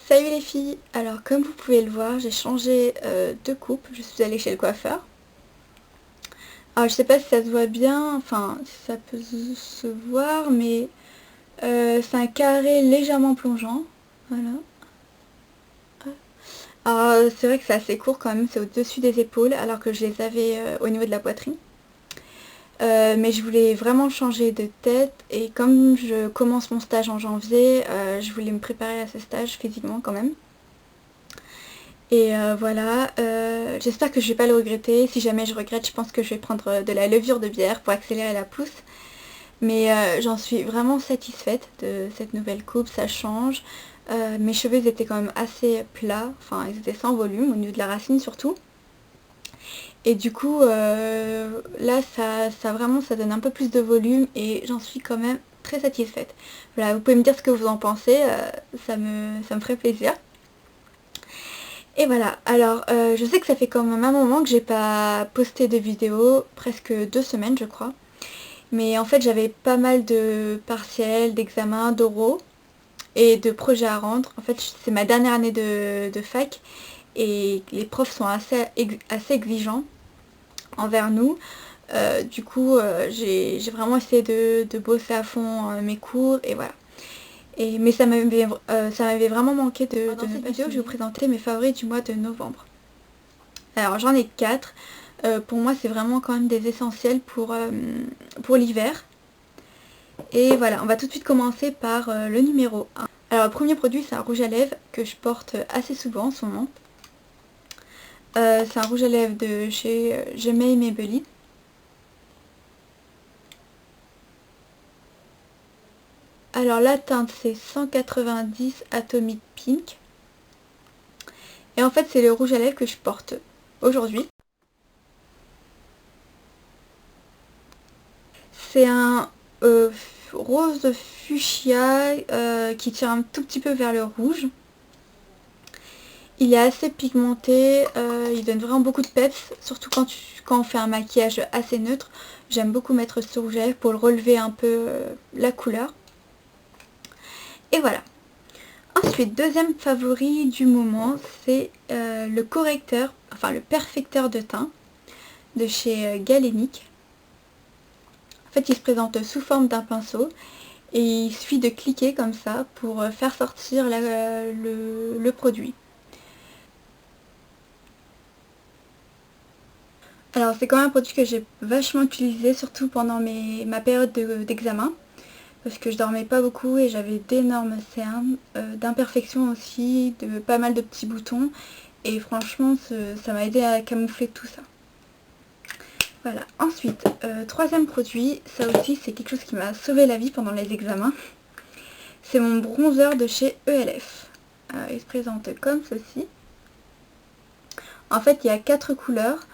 Salut les filles. Alors comme vous pouvez le voir, j'ai changé de coupe, je suis allée chez le coiffeur. Alors je sais pas si ça se voit bien, enfin si ça peut se voir, mais c'est un carré légèrement plongeant. Voilà. Alors c'est vrai que c'est assez court quand même, c'est au-dessus des épaules alors que je les avais au niveau de la poitrine. Mais je voulais vraiment changer de tête et comme je commence mon stage en janvier, je voulais me préparer à ce stage physiquement quand même. Et voilà, j'espère que je vais pas le regretter. Si jamais je regrette, je pense que je vais prendre de la levure de bière pour accélérer la pousse. Mais j'en suis vraiment satisfaite de cette nouvelle coupe, ça change. Mes cheveux ils étaient quand même assez plats, enfin ils étaient sans volume, au niveau de la racine surtout. Et du coup, là ça vraiment ça donne un peu plus de volume et j'en suis quand même très satisfaite. Voilà, vous pouvez me dire ce que vous en pensez, ça me ferait plaisir. Et voilà, alors je sais que ça fait quand même un moment que j'ai pas posté de vidéo, presque 2 semaines je crois. Mais en fait j'avais pas mal de partiels, d'examens, d'oraux et de projets à rendre. En fait c'est ma dernière année de fac et les profs sont assez exigeants envers nous. Du coup j'ai vraiment essayé de bosser à fond mes cours et voilà. Mais ça m'avait vraiment manqué de cette vidéo, je vais vous présenter mes favoris du mois de novembre. Alors j'en ai 4. Pour moi c'est vraiment quand même des essentiels pour l'hiver. Et voilà, on va tout de suite commencer par le numéro 1. Alors le premier produit c'est un rouge à lèvres que je porte assez souvent en ce moment. C'est un rouge à lèvres de chez Gemay Maybelline. Alors la teinte c'est 190 Atomic Pink. Et en fait c'est le rouge à lèvres que je porte aujourd'hui. C'est un rose fuchsia qui tire un tout petit peu vers le rouge. Il est assez pigmenté, il donne vraiment beaucoup de peps, surtout quand on fait un maquillage assez neutre. J'aime beaucoup mettre ce rouge à lèvres pour le relever un peu la couleur. Et voilà. Ensuite, deuxième favori du moment, c'est le correcteur, enfin le perfecteur de teint de chez Galénic. En fait, il se présente sous forme d'un pinceau et il suffit de cliquer comme ça pour faire sortir le produit. Alors c'est quand même un produit que j'ai vachement utilisé, surtout pendant ma période d'examen, parce que je dormais pas beaucoup et j'avais d'énormes cernes, d'imperfections aussi, de pas mal de petits boutons, et franchement ça m'a aidé à camoufler tout ça. Voilà, ensuite, troisième produit, ça aussi c'est quelque chose qui m'a sauvé la vie pendant les examens. C'est mon bronzer de chez ELF. Il se présente comme ceci. En fait, il y a 4 couleurs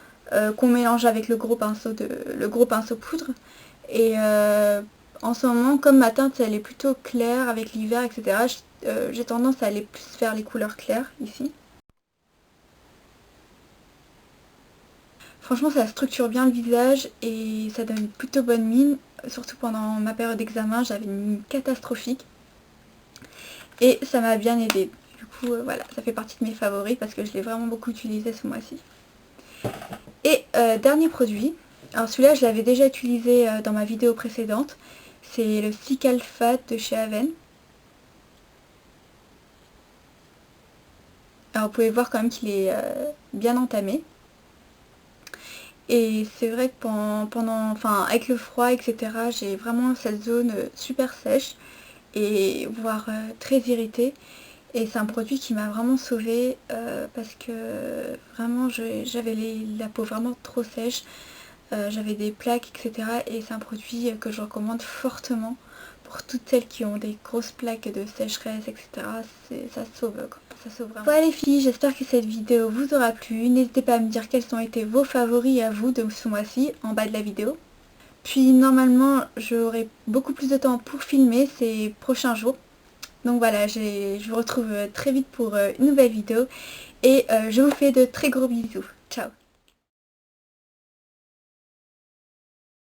qu'on mélange avec le gros pinceau poudre. Et en ce moment, comme ma teinte elle est plutôt claire avec l'hiver, etc., j'ai tendance à aller plus vers les couleurs claires ici. Franchement, ça structure bien le visage et ça donne une plutôt bonne mine. Surtout pendant ma période d'examen, j'avais une mine catastrophique. Et ça m'a bien aidé. Du coup, voilà, ça fait partie de mes favoris parce que je l'ai vraiment beaucoup utilisé ce mois-ci. Et dernier produit, alors celui-là je l'avais déjà utilisé dans ma vidéo précédente, c'est le Cical Fat de chez Aven. Alors vous pouvez voir quand même qu'il est bien entamé. Et c'est vrai que enfin avec le froid etc, j'ai vraiment cette zone super sèche et voire très irritée. Et c'est un produit qui m'a vraiment sauvée parce que vraiment j'avais la peau vraiment trop sèche. J'avais des plaques etc. Et c'est un produit que je recommande fortement pour toutes celles qui ont des grosses plaques de sécheresse etc. Ça sauve quoi. Ça sauve vraiment. Voilà les filles, j'espère que cette vidéo vous aura plu. N'hésitez pas à me dire quels ont été vos favoris à vous de ce mois-ci en bas de la vidéo. Puis normalement j'aurai beaucoup plus de temps pour filmer ces prochains jours. Donc voilà, je vous retrouve très vite pour une nouvelle vidéo et je vous fais de très gros bisous. Ciao!